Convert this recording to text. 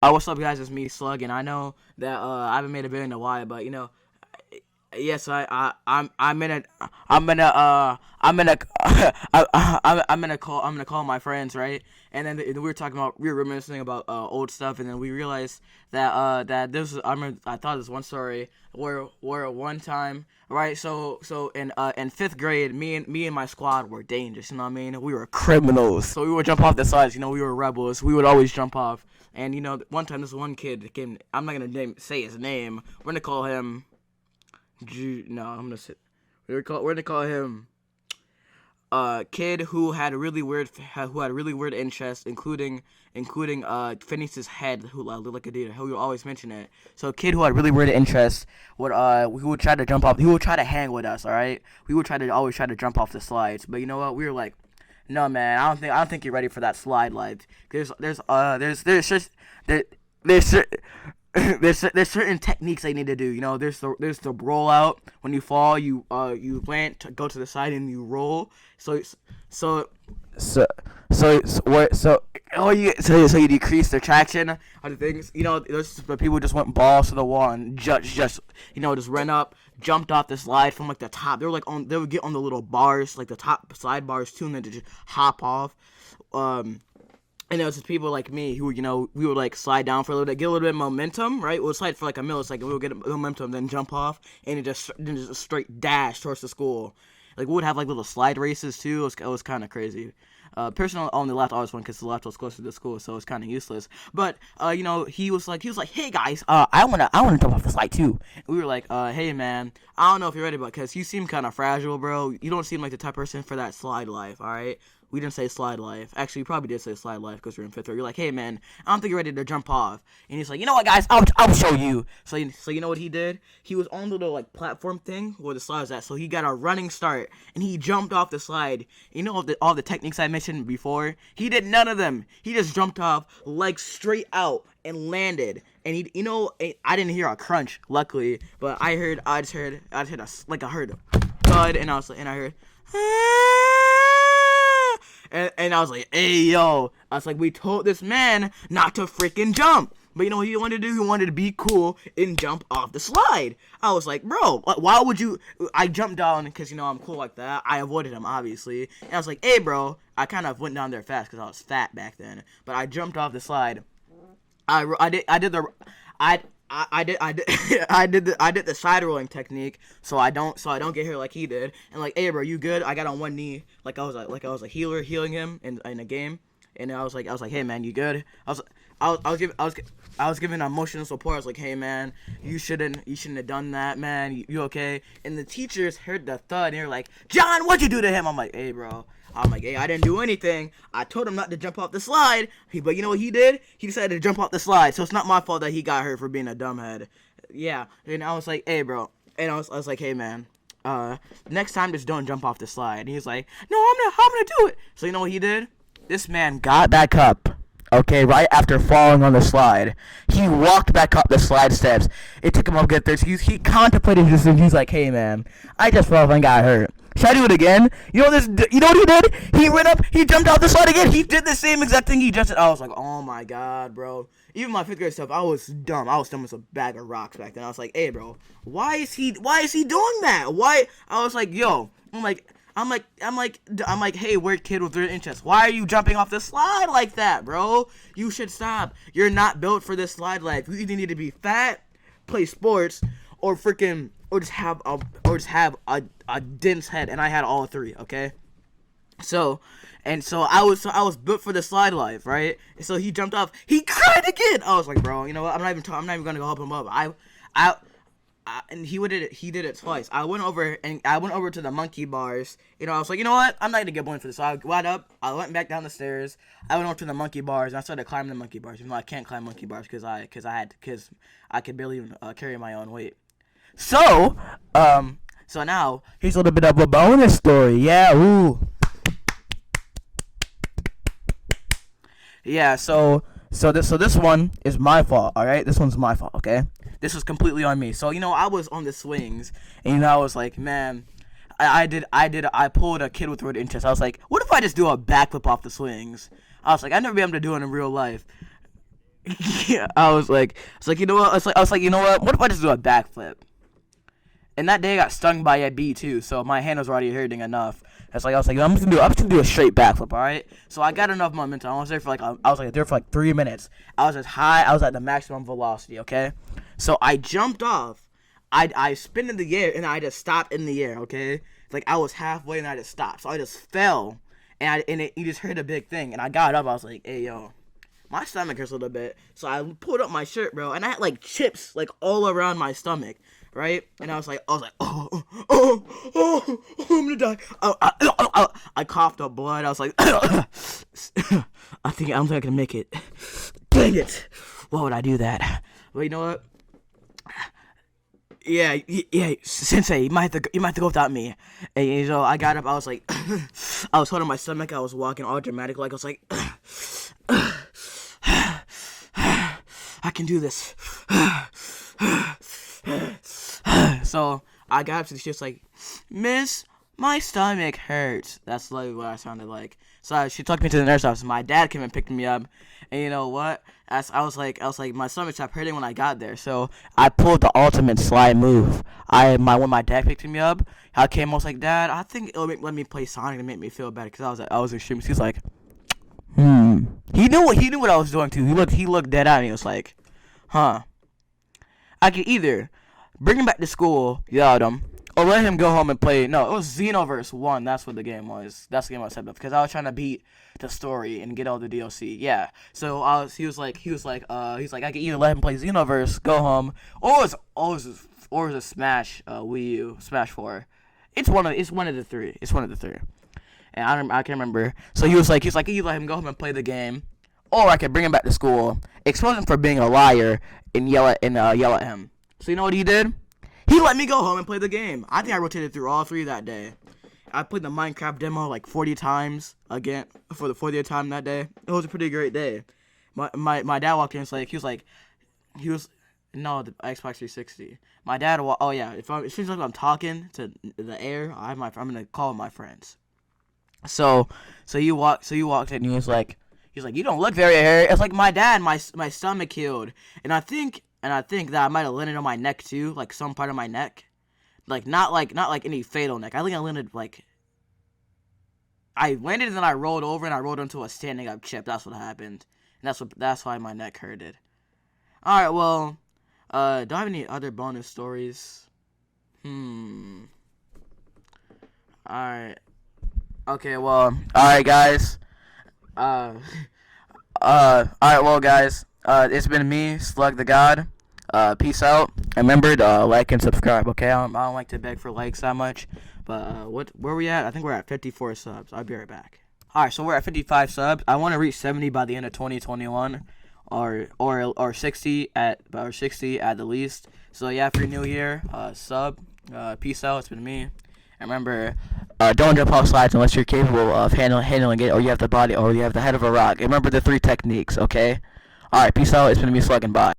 What's up, guys? It's me, Slug, and I know that I haven't made a video in a while, but yes, I'm in a, I'm in a, I'm gonna call my friends, right? And then we were talking about, we were reminiscing about old stuff, and then we realized that I thought this one story where one time, right? So in fifth grade, me and my squad were dangerous. You know what I mean? We were criminals. So we would jump off the sides. You know, we were rebels. We would always jump off. And one time this one kid came. I'm not gonna say his name. We're gonna call him. No, I'm gonna say. We're gonna call him. Kid who had a really weird interest, including Phineas's head, who looked like a deer. Who would always mention it. So a kid who had really weird interest we would try to jump off. He would try to hang with us. All right, we would always try to jump off the slides. But you know what? We were like, no, man, I don't think you're ready for that slide life. There, there's cer- there's certain techniques they need to do. You know, there's the rollout. When you fall, you land to go to the side and you roll. So so so you decrease the traction of the things. You know, the people just went balls to the wall and just ran up, jumped off the slide from like the top. They would get on the little bars, like the top slide bars too, and then to just hop off. And there was just people like me who, we would like slide down for a little bit, get a little bit of momentum, right? We'll slide for like a millisecond, we'll get momentum, then jump off, and then just a straight dash towards the school. Like we would have like little slide races too. It was kind of crazy. Personally, on the left, I always won because the left was closer to the school, so it's kind of useless. But he was like, hey guys, I wanna jump off the slide too. And we were like, hey man, I don't know if you're ready, but because you seem kind of fragile, bro. You don't seem like the type of person for that slide life. All right. We didn't say slide life. Actually, we probably did say slide life because we're in fifth grade. You're like, hey man, I don't think you're ready to jump off. And he's like, you know what, guys, I'll show you. So you know what he did? He was on the little like platform thing where the slide was at. So he got a running start and he jumped off the slide. You know all the techniques I mentioned before? He did none of them. He just jumped off, legs straight out, and landed. And I didn't hear a crunch, luckily, but I heard a thud, and I heard. And I was like, hey, yo. I was like, we told this man not to freaking jump. But you know what he wanted to do? He wanted to be cool and jump off the slide. I was like, bro, why would you? I jumped down because, I'm cool like that. I avoided him, obviously. And I was like, hey, bro. I kind of went down there fast because I was fat back then. But I jumped off the slide. I did the side rolling technique, so I don't get hit like he did. And like, hey bro, you good? I got on one knee, like I was a healer healing him in a game, and I was like, hey man, you good? I was giving emotional support. I was like, hey man, you shouldn't have done that, man. You okay? And the teachers heard the thud and they're like, John, what'd you do to him? I'm like, hey bro. Hey, I didn't do anything. I told him not to jump off the slide. But you know what he did? He decided to jump off the slide. So it's not my fault that he got hurt for being a dumbhead. Yeah. And I was like, hey, bro. And I was like, hey, man. Next time, just don't jump off the slide. And he's like, no, I'm gonna do it. So you know what he did? This man got back up. Okay, right after falling on the slide, he walked back up the slide steps. It took him a good 30 seconds. He contemplated this and he's like, hey, man, I just fell off and got hurt. Should I do it again? You know what he did? He went up, he jumped out the slide again. He did the same exact thing he just did. I was like, oh my god, bro. Even my fifth grade stuff, I was dumb. I was dumb as a bag of rocks back then. I was like, hey, bro, why is he doing that? Why? I was like, yo, I'm like, hey, weird kid with weird interest. Why are you jumping off the slide like that, bro? You should stop. You're not built for this slide life. You either need to be fat, play sports, or just have a dense head. And I had all three. Okay. So I was built for the slide life, right? So he jumped off. He cried again. I was like, bro, you know what? I'm not even gonna go help him up. And he did it twice. I went over to the monkey bars. I was like, you know what? I'm not gonna get blind for this. So I got up. I went back down the stairs. I went over to the monkey bars and I started climbing the monkey bars. Even though I can't climb monkey bars because I could barely even carry my own weight. So now here's a little bit of a bonus story. Yeah, ooh. Yeah, so this one is my fault, all right? This one's my fault, okay? This was completely on me. So, I was on the swings, and, I was like, man, I pulled a kid with weird interest. I was like, what if I just do a backflip off the swings? I was like, I'd never be able to do it in real life. Yeah, I was like, you know what? I was like, you know what if I just do a backflip? And that day I got stung by a bee too, so my hand was already hurting enough. I was like, I'm just gonna do a straight backflip, all right? So I got enough momentum. I was there for like 3 minutes. I was as high. I was at the maximum velocity. Okay, so I jumped off. I spin in the air and I just stopped in the air. Okay, like I was halfway and I just stopped. So I just fell you just heard a big thing and I got up. I was like, hey yo, my stomach hurts a little bit. So I pulled up my shirt, bro, and I had like chips like all around my stomach, right? And I was like, I'm gonna die. I coughed up blood. I was like, I think I'm not gonna make it. Dang it! Why would I do that? Well, you know what? Yeah, yeah, Sensei, you might have to go without me. And so I got up. I was like, I was holding my stomach. I was walking all dramatic, like I was like, I can do this. So I got up to the shit's like, Miss, my stomach hurts. That's literally what I sounded like. So she took me to the nurse office. My dad came and picked me up, and you know what? I was like, my stomach stopped hurting when I got there. So I pulled the ultimate slide move. When my dad picked me up, I came. I was like, Dad, I think it'll let me play Sonic to make me feel better, because I was extreme. He's like, He knew what I was doing too. He looked dead at me. He was like, huh. I could either bring him back to school, yell at him, or let him go home and play. No, it was Xenoverse 1. That's what the game was. That's the game I set up because I was trying to beat the story and get all the DLC. Yeah. So he was like, I could either let him play Xenoverse, go home, or it was a Smash Wii U, Smash 4. It's one of the three. It's one of the three. And I can't remember. So he was like, you let him go home and play the game, or I could bring him back to school, expose him for being a liar, and yell at him. So you know what he did? He let me go home and play the game. I think I rotated through all three that day. I played the Minecraft demo like 40 times again for the 40th time that day. It was a pretty great day. My dad walked in. He was no, the Xbox 360. My dad. Oh yeah. It seems like I'm talking to the air, I'm gonna call my friends. So you walked in and he was like, you don't look very hairy. It's like my dad, my stomach healed, and I think that I might have landed on my neck too, like some part of my neck, like not like any fatal neck. I think I landed I landed and then I rolled over and I rolled onto a standing up chip. That's what happened, and that's why my neck hurted. All right, well, do I have any other bonus stories? All right. Okay, well, alright guys. Alright, well guys, it's been me, Slug the God. Peace out. Remember to like and subscribe, okay? I don't like to beg for likes that much. But where we at? I think we're at 54 subs. I'll be right back. Alright, so we're at 55 subs. I want to reach 70 by the end of 2021. Or 60 at the least. So yeah, if you're new here, sub. Peace out. It's been me. And remember, don't jump off slides unless you're capable of handling it, or you have the body, or you have the head of a rock. And remember the 3 techniques, okay? Alright, peace out. It's been me, Slugging. Bye.